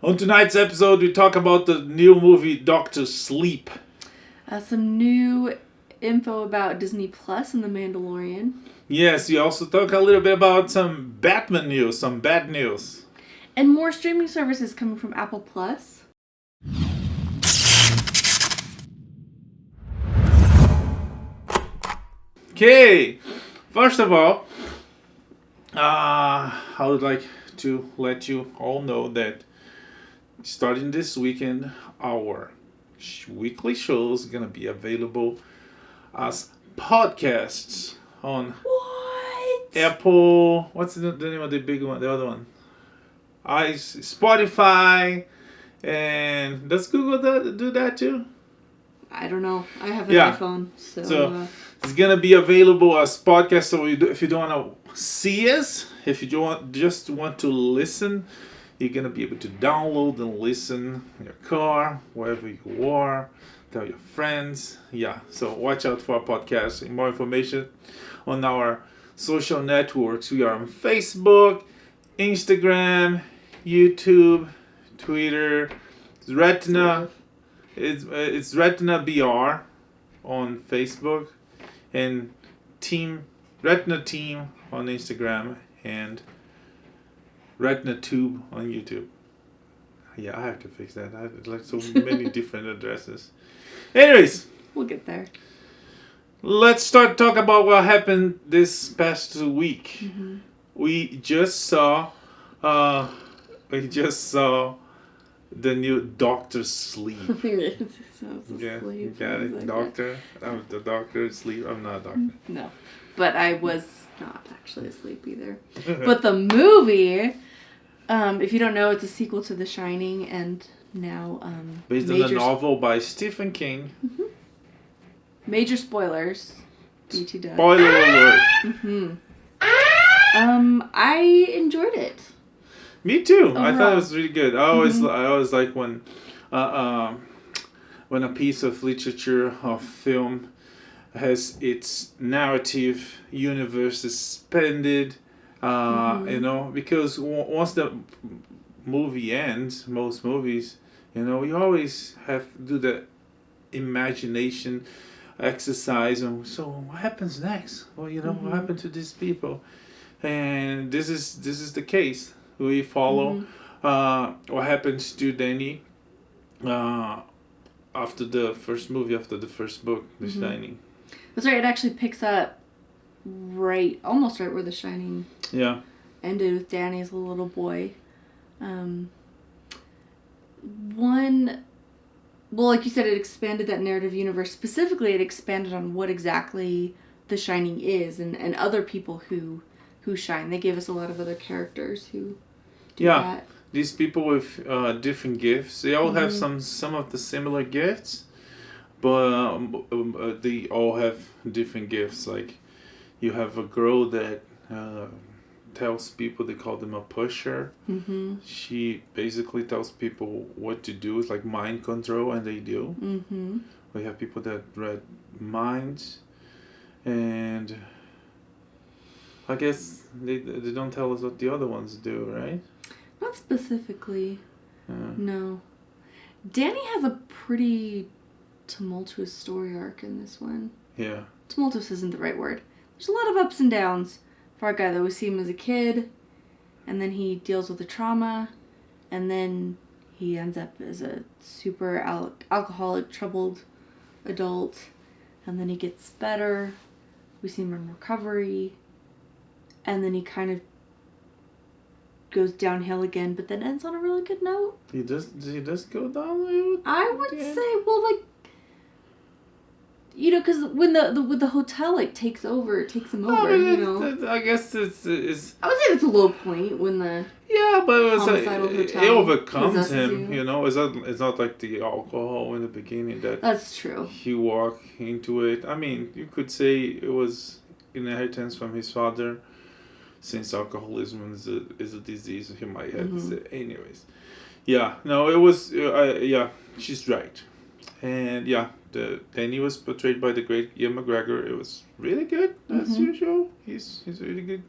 On tonight's episode, we talk about the new movie Doctor Sleep. Some new info about Disney Plus and the Mandalorian. Yes, we also talk a little bit about some Batman news, some bad news. And more streaming services coming from Apple Plus. Okay, first of all, I would like to let you all know that starting this weekend, our weekly shows are going to be available as podcasts on Apple. What's the name of the big one? The other one? Spotify. And does Google do that too? I don't know. I have an iPhone. So it's going to be available as podcasts. So if you don't want to see us, if you just want to listen, you're going to be able to download and listen in your car, wherever you are. Tell your friends. Yeah, so watch out for our podcast. And more information on our social networks. We are on Facebook, Instagram, YouTube, Twitter. It's Retina. It's Retina BR on Facebook. And Retina Team on Instagram. And Retina Tube on YouTube. Yeah, I have to fix that. I have like so many different addresses. Anyways, we'll get there. Let's start talk about what happened this past week. Mm-hmm. We just saw the new Doctor Sleep. Yeah, you got it, like Doctor. I'm the Doctor Sleep. I'm not a doctor. No, but I was not actually asleep either. But the movie, if you don't know, it's a sequel to The Shining, and now based on a novel by Stephen King. Mm-hmm. Major spoilers. BT does. Spoiler alert. Mm-hmm. I enjoyed it. Me too. Overall. I thought it was really good. I always like when a piece of literature or film has its narrative universe expanded. You know, because once the movie ends, most movies, you know, you always have to do the imagination exercise on, so what happens next? Well, you know, what happened to these people? And this is the case. We follow what happens to Danny after the first book, The Shining. That's right. It actually picks up almost right where The Shining ended, with Danny as a little boy. Well, like you said, it expanded that narrative universe. Specifically, it expanded on what exactly The Shining is and other people who shine. They gave us a lot of other characters who do that. These people with different gifts. They all have some of the similar gifts, but they all have different gifts. Like, you have a girl that tells people, they call them a pusher. Mm-hmm. She basically tells people what to do. It's like mind control, and they do. Mm-hmm. We have people that read minds, and I guess they don't tell us what the other ones do, right? Not specifically. No. Danny has a pretty tumultuous story arc in this one. Yeah. Tumultuous isn't the right word. There's a lot of ups and downs for our guy, though. We see him as a kid, and then he deals with the trauma, and then he ends up as a super alcoholic, troubled adult, and then he gets better. We see him in recovery, and then he kind of goes downhill again, but then ends on a really good note. He does go downhill? I would say, well, like, you know, because when the hotel, like, takes him over, you know. I guess it's... I would say it's a low point when the... Yeah, but it was it overcomes him, you. You know. It's not like the alcohol in the beginning that's true. He walked into it. I mean, you could say it was inheritance from his father, since alcoholism is a disease he might have. Anyways, yeah, no, it was she's right, and Danny was portrayed by the great Ian McGregor. It was really good as usual. He's a really good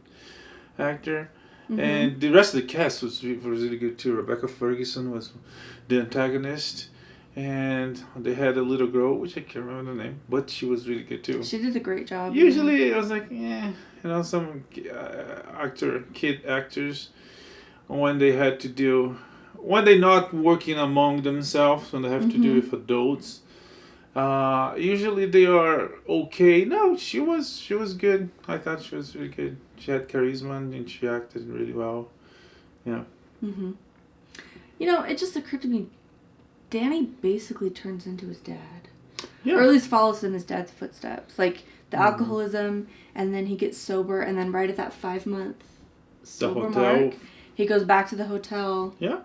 actor. And the rest of the cast was really good too. Rebecca Ferguson was the antagonist. And they had a little girl, which I can't remember the name, but she was really good too. She did a great job. Usually, I was like, some kid actors, when they're not working among themselves, when they have to do with adults, usually they are okay. No, she was good. I thought she was really good. She had charisma and she acted really well. Yeah. It just occurred to me, Danny basically turns into his dad. Yeah. Or at least follows in his dad's footsteps. Like, the alcoholism, and then he gets sober, and then right at that 5-month sober mark, he goes back to the hotel. Yeah.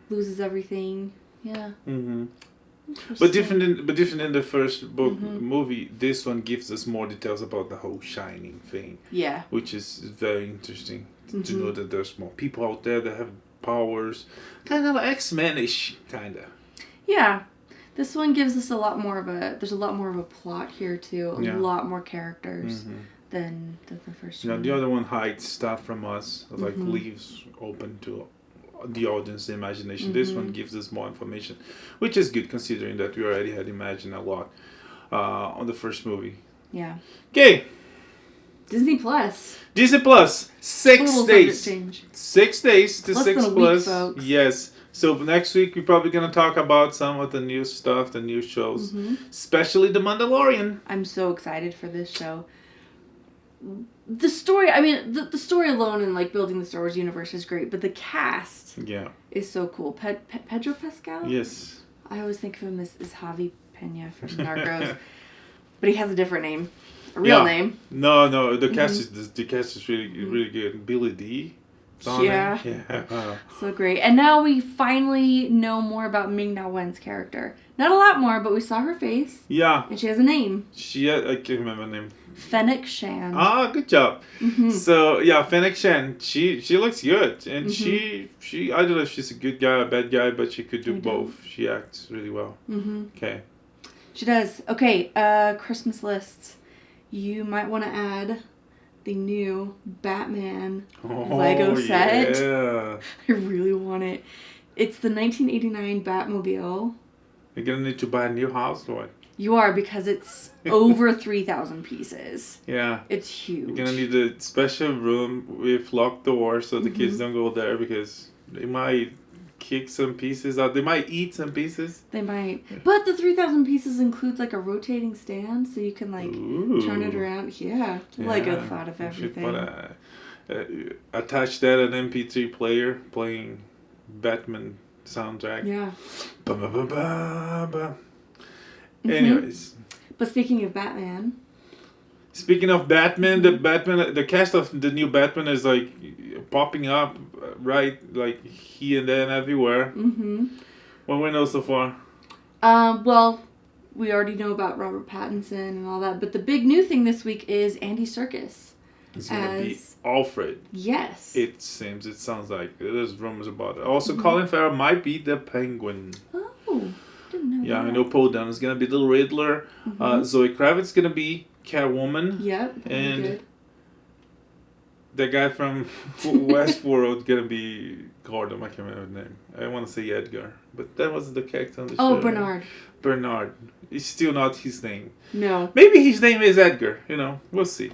Loses everything. Yeah. But different in the first book movie, this one gives us more details about the whole Shining thing. Yeah. Which is very interesting to know that there's more people out there that have powers. Kind of X-Men-ish, kind of. Yeah. This one gives us there's a lot more of a plot here too. A lot more characters than the first one. The other one hides stuff from us, like leaves open to the audience imagination. This one gives us more information, which is good considering that we already had imagined a lot on the first movie. Yeah. Okay. Disney Plus. 6 days. 6 days to Less 6 than a plus. week, folks. Yes. So next week we're probably gonna talk about some of the new stuff, the new shows, especially the Mandalorian. I'm so excited for this show. The story, the story alone and like building the Star Wars universe is great, but the cast is so cool. Pedro Pascal? Yes. I always think of him as Javi Pena from Narcos, but he has a different name, a real name. No, the cast is really good. Billy D. Yeah. So great. And now we finally know more about Ming-Na Wen's character. Not a lot more, but we saw her face. Yeah. And she has a name. I can't remember the name. Fennec Shand. Ah, good job. So Fennec Shand, she looks good, and she I don't know if she's a good guy or a bad guy, but she could do both. She acts really well. Okay. She does. Okay. Christmas lists. You might want to add the new Batman Lego set. Yeah. I really want it. It's the 1989 Batmobile. You're gonna need to buy a new house, boy. You are, because it's over 3,000 pieces. Yeah. It's huge. You're gonna need a special room with locked doors so the kids don't go there, because they might kick some pieces out. They might eat some pieces. They might. But the 3,000 pieces includes like a rotating stand, so you can like turn it around. Yeah. Lego thought of everything. Attach that an MP3 player playing Batman soundtrack. Yeah. Ba, ba, ba, ba, ba. Anyways. But speaking of Batman. Speaking of Batman, the cast of the new Batman is like popping up, right? Like here and there and everywhere. What we know so far? Well, we already know about Robert Pattinson and all that, but the big new thing this week is Andy Serkis. It's gonna be Alfred. Yes. It sounds like there's rumors about it. Also, Colin Farrell might be the Penguin. Oh, didn't know. Yeah, that. I know Paul Dano's gonna be the Riddler. Zoe Kravitz gonna be Catwoman. Yep. And good. the guy from Westworld gonna be Gordon. I can't remember his name. I want to say Edgar, but that wasn't the character on the show. Oh, Bernard. Bernard. It's still not his name. No. Maybe his name is Edgar. We'll see.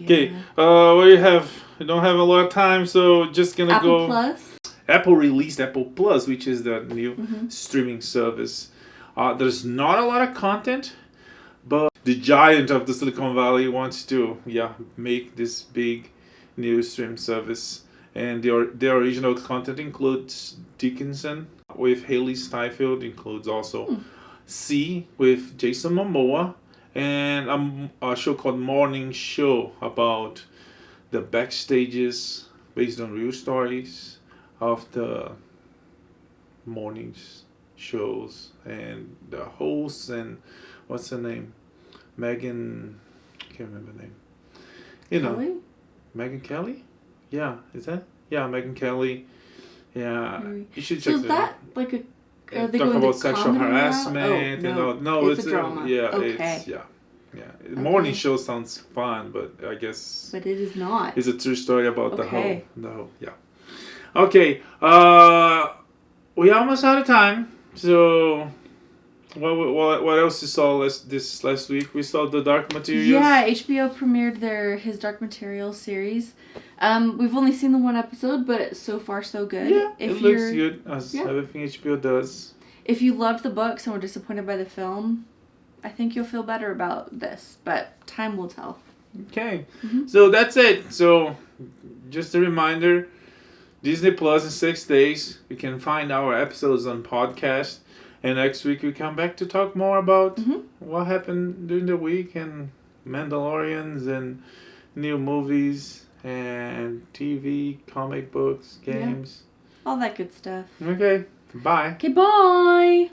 Okay. We don't have a lot of time, so just gonna Apple go. Plus. Apple released Apple Plus, which is the new streaming service. There's not a lot of content, but the giant of the Silicon Valley wants to make this big new stream service. And their original content includes Dickinson with Haley Steinfeld, includes also C with Jason Momoa, and a show called Morning Show about the backstages based on real stories of the mornings shows, and the hosts, and what's her name? Megan, can't remember her name. Kelly? Megan Kelly? Yeah, is that? Yeah, Megan Kelly. Yeah, you should check So is that like a... Are they talk going about the sexual comedy harassment route? and all. No, it's a drama. Yeah, Okay. it's Yeah. Morning show sounds fun, but I guess But it is not. it's a true story about Okay. the whole. Yeah. Okay. We almost out of time. So, what else you saw this last week? We saw the Dark Materials. Yeah, HBO premiered their His Dark Materials series. We've only seen the one episode, but so far so good. Yeah, it looks good as everything HBO does. If you loved the books and were disappointed by the film, I think you'll feel better about this, but time will tell. Okay, so that's it. So, just a reminder, Disney Plus in 6 days. You can find our episodes on podcast. And next week we come back to talk more about what happened during the week and Mandalorians and new movies and TV, comic books, games. All that good stuff. Okay, bye. Okay, bye!